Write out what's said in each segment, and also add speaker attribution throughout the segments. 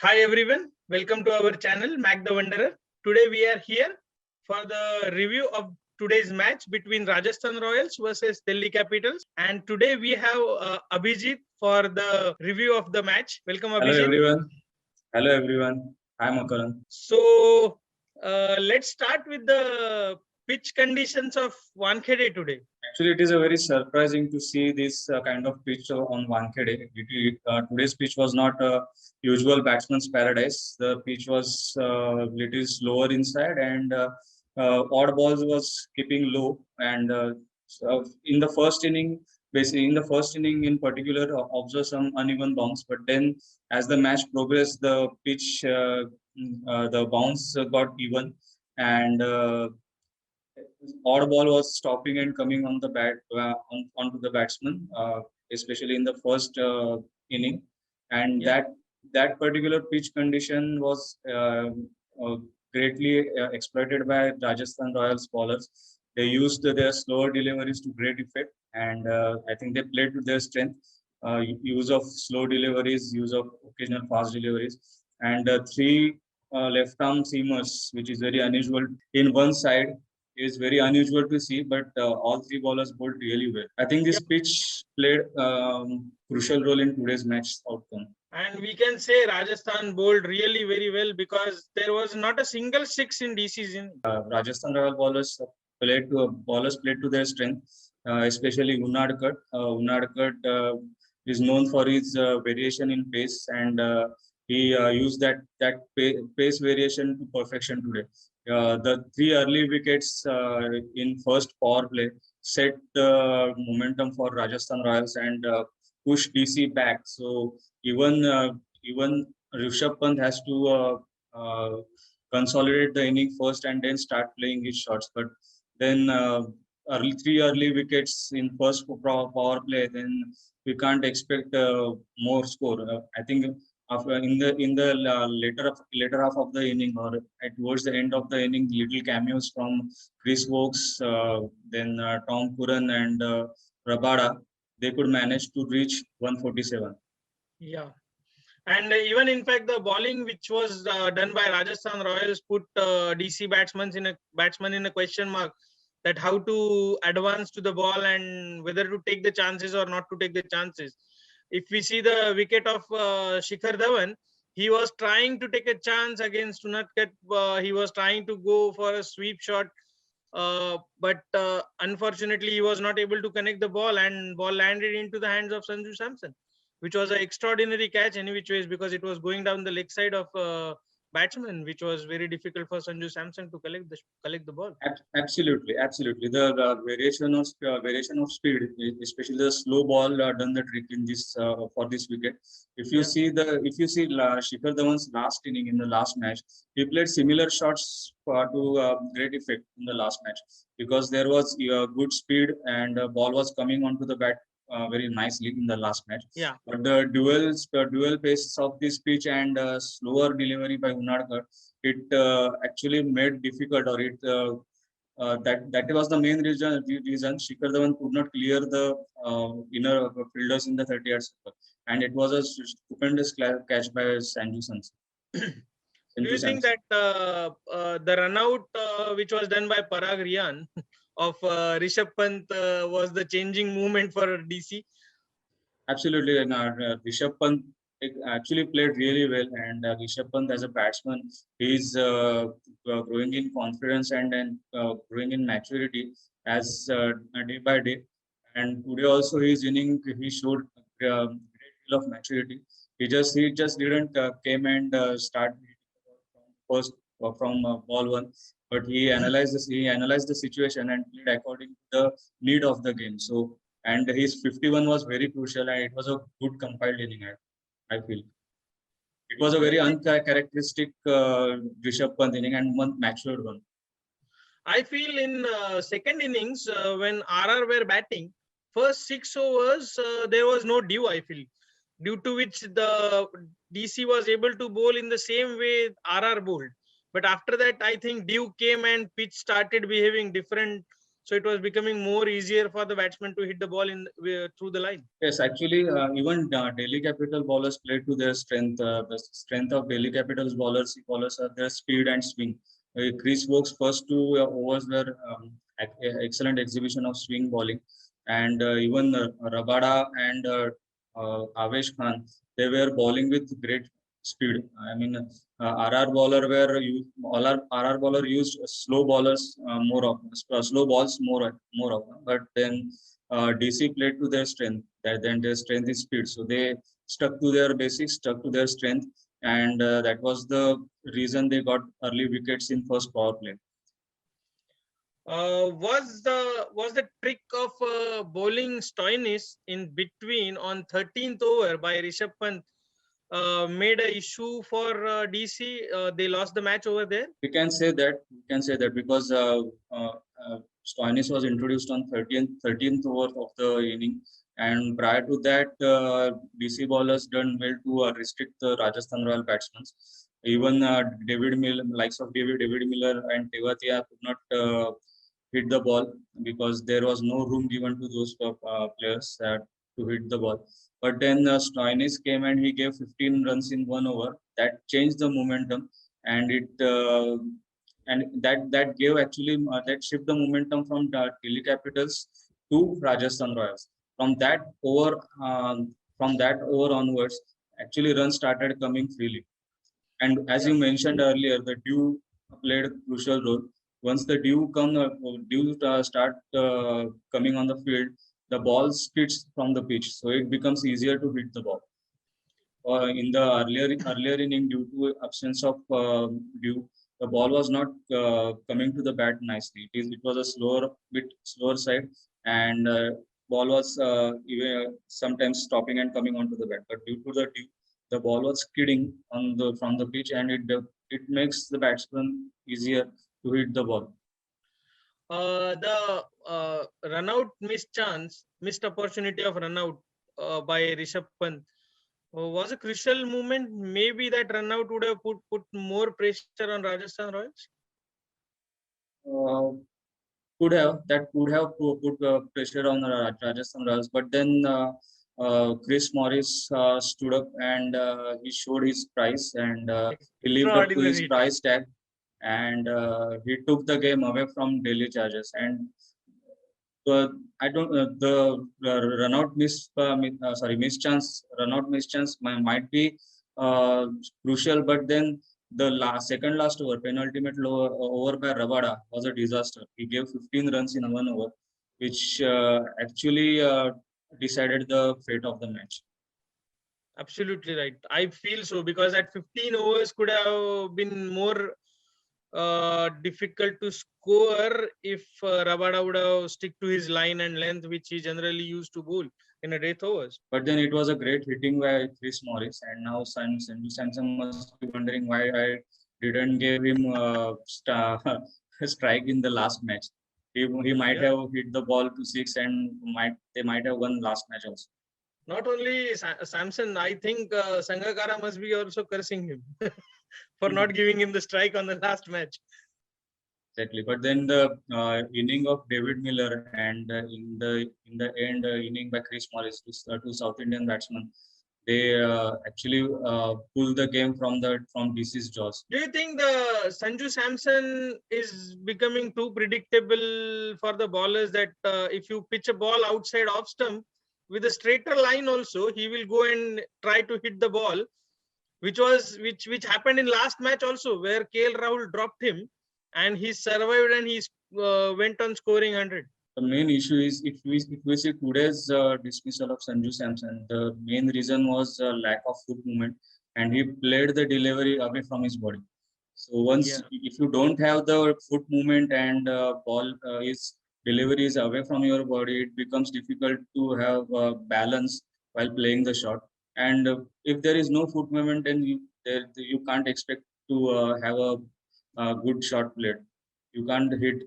Speaker 1: Hi everyone, welcome to our channel Mac the Wanderer. Today we are here for the review of today's match between Rajasthan Royals versus Delhi Capitals. And today we have Abhijit for the review of the match. Welcome
Speaker 2: Hello
Speaker 1: Abhijit.
Speaker 2: everyone. Hello everyone. I'm Makaran.
Speaker 1: So let's start with the pitch conditions of Wankhede today.
Speaker 2: Actually, it is a very surprising to see this kind of pitch on Wankhede. Today's pitch was not a usual batsman's paradise. The pitch was little slower inside, and odd balls was keeping low. And so in the first inning, basically in the first inning in particular, observed some uneven bounce. But then, as the match progressed, the pitch, the bounce got even, and odd ball was stopping and coming on the onto the batsman, especially in the first inning, and
Speaker 1: Yeah.
Speaker 2: that particular pitch condition was uh, greatly exploited by Rajasthan Royals bowlers. They used their slower deliveries to great effect, and I think they played to their strength. Use of slow deliveries, use of occasional fast deliveries, and three left arm seamers, which is very unusual in one side, is very unusual to see, but all three bowlers bowled really well. I think this pitch played crucial role in today's match outcome.
Speaker 1: And we can say Rajasthan bowled really very well because there was not a single six in DC's in.
Speaker 2: Rajasthan Royal bowlers played to their strength, especially Unadkat. Unadkat is known for his variation in pace, and he used that pace variation to perfection today. The three early wickets in first power play set the momentum for Rajasthan Royals and pushed DC back. So even Rishabh Pant has to consolidate the inning first and then start playing his shots. But then three early wickets in first power play, then we can't expect more score. I think after in the later half of the inning, or towards the end of the inning, little cameos from Chris Wokes, then Tom Curran and Rabada, they could manage to reach 147.
Speaker 1: Yeah. And even in fact, the bowling which was done by Rajasthan Royals put DC batsman in a question mark that how to advance to the ball and whether to take the chances or not to take the chances. If we see the wicket of Shikhar Dhawan, he was trying to take a chance against Unadkat. He was trying to go for a sweep shot, but unfortunately he was not able to connect the ball, and ball landed into the hands of Sanju Samson, which was an extraordinary catch any which ways because it was going down the leg side of batsman, which was very difficult for Sanju Samson to collect the ball.
Speaker 2: Absolutely. The variation of speed, especially the slow ball, done the trick in this for this wicket. If you see Shikhar Dhawan's last inning in the last match, he played similar shots to great effect in the last match because there was good speed and ball was coming onto the bat very nicely in the last match.
Speaker 1: Yeah.
Speaker 2: But the dual pace of this pitch and slower delivery by Unadkat, it actually made difficult, or it that was the main reason Shikhar Dhawan could not clear the inner fielders in the 30-yard circle, and it was a stupendous catch by Sanju Samson.
Speaker 1: Do you think that the run out which was done by Parag Rian of Rishabh Pant was the changing movement for DC?
Speaker 2: Absolutely, and Rishabh Pant actually played really well, and Rishabh Pant as a batsman, he's growing in confidence and growing in maturity as day by day. And today also his inning, he showed great deal of maturity. He just didn't came and start first from ball one, but he analyzed the situation and played according to the need of the game. So, and his 51 was very crucial, and it was a good compiled inning. I feel it was a very uncharacteristic Rishabh Pant inning and one matured one.
Speaker 1: I feel in second innings when RR were batting, first 6 overs there was no due. I feel due to which the DC was able to bowl in the same way RR bowled. But after that, I think due came and pitch started behaving different so it was becoming more easier for the batsman to hit the ball through the line.
Speaker 2: Yes, actually, even Delhi Capital bowlers played to their strength. The strength of Delhi Capital's bowlers are their speed and swing. Chris Woakes' first two overs were excellent exhibition of swing bowling, and even Rabada and Avesh Khan, they were bowling with great speed. I mean, RR bowler were used, RR bowler used slow bowlers more often, slow balls more often, but then DC played to their strength. Then their strength is speed, so they stuck to their basics, stuck to their strength, and that was the reason they got early wickets in first power play.
Speaker 1: Was the trick of bowling Stoinis in between on 13th over by Rishabh Pant made an issue for DC? They lost the match over there.
Speaker 2: We can say that because Stoinis was introduced on 13th over of the inning, and prior to that, DC bowlers done well to restrict the Rajasthan Royal batsmen. Even David Miller, likes of David Miller and Tewatia could not hit the ball because there was no room given to those players to hit the ball. But then Stoinis came and he gave 15 runs in 1 over. That changed the momentum, and that gave actually that shift the momentum from the Delhi Capitals to Rajasthan Royals. From that over onwards, actually runs started coming freely. And as you mentioned earlier, the dew played a crucial role. Once the dew start coming on the field, the ball skids from the pitch, so it becomes easier to hit the ball. In the earlier inning, due to absence of dew, the ball was not coming to the bat nicely. It was a bit slower side, and ball was even sometimes stopping and coming onto the bat. But due to the dew, the ball was skidding from the pitch, and it makes the batsman easier to hit the ball.
Speaker 1: The run out missed opportunity of run out by Rishabh Pant was a crucial moment. Maybe that run out would have put more pressure on Rajasthan Royals.
Speaker 2: Could have put pressure on Rajasthan Royals, but then Chris Morris stood up and he showed his price, and he lived up to his price tag, and he took the game away from Delhi Chargers. And the run out miss chance might be crucial, but then the second last over, penultimate over by Rabada was a disaster. He gave 15 runs in 1 over, which actually decided the fate of the match.
Speaker 1: Absolutely right. I feel so, because at 15 overs could have been more difficult to score if Rabada would have stick to his line and length, which he generally used to bowl in a death overs.
Speaker 2: But then it was a great hitting by Chris Morris, and now Sanju Samson must be wondering why I didn't give him a strike in the last match. He might have hit the ball to 6, and they might have won last match also.
Speaker 1: Not only Samson, I think Sangakkara must be also cursing him for not giving him the strike on the last match.
Speaker 2: Exactly, but then the inning of David Miller and in the end inning by Chris Morris, two South Indian batsmen, they actually pulled the game from DC's jaws.
Speaker 1: Do you think the Sanju Samson is becoming too predictable for the bowlers, that if you pitch a ball outside off stump with a straighter line also, he will go and try to hit the ball, which happened in last match also, where KL Rahul dropped him and he survived and he went on scoring 100.
Speaker 2: The main issue is, if we see today's dismissal of Sanju Samson, the main reason was lack of foot movement, and he played the delivery away from his body. So if you don't have the foot movement and ball delivery is away from your body, it becomes difficult to have balance while playing the shot. And if there is no foot movement, then you can't expect to have a good shot played. You can't hit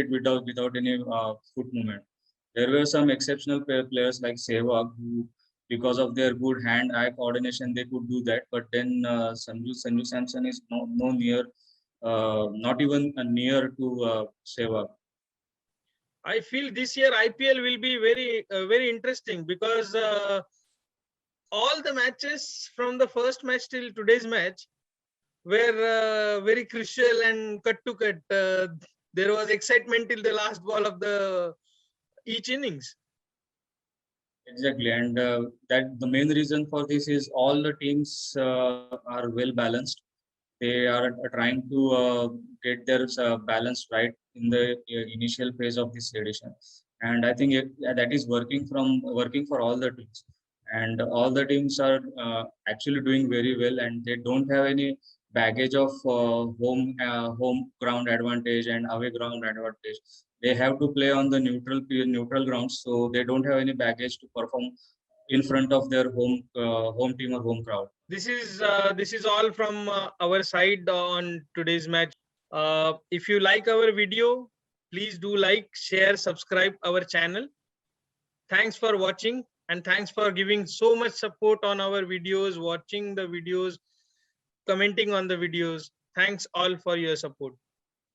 Speaker 2: without any foot movement. There were some exceptional players like Sehwag, who, because of their good hand-eye coordination, they could do that. But then Sanju Samson is not even near to Sehwag.
Speaker 1: I feel this year IPL will be very interesting because all the matches from the first match till today's match were very crucial and cut to cut. There was excitement till the last ball of the each innings.
Speaker 2: Exactly, and that the main reason for this is all the teams are well balanced. They are trying to get their balance right in the initial phase of this edition, and I think that is working for all the teams, and all the teams are actually doing very well, and they don't have any baggage of home ground advantage and away ground advantage. They have to play on the neutral grounds, so they don't have any baggage to perform in front of their home team or home crowd.
Speaker 1: This is all from our side on today's match. If you like our video, please do like, share, subscribe our channel. Thanks for watching and thanks for giving so much support on our videos, watching the videos, commenting on the videos. Thanks all for your support.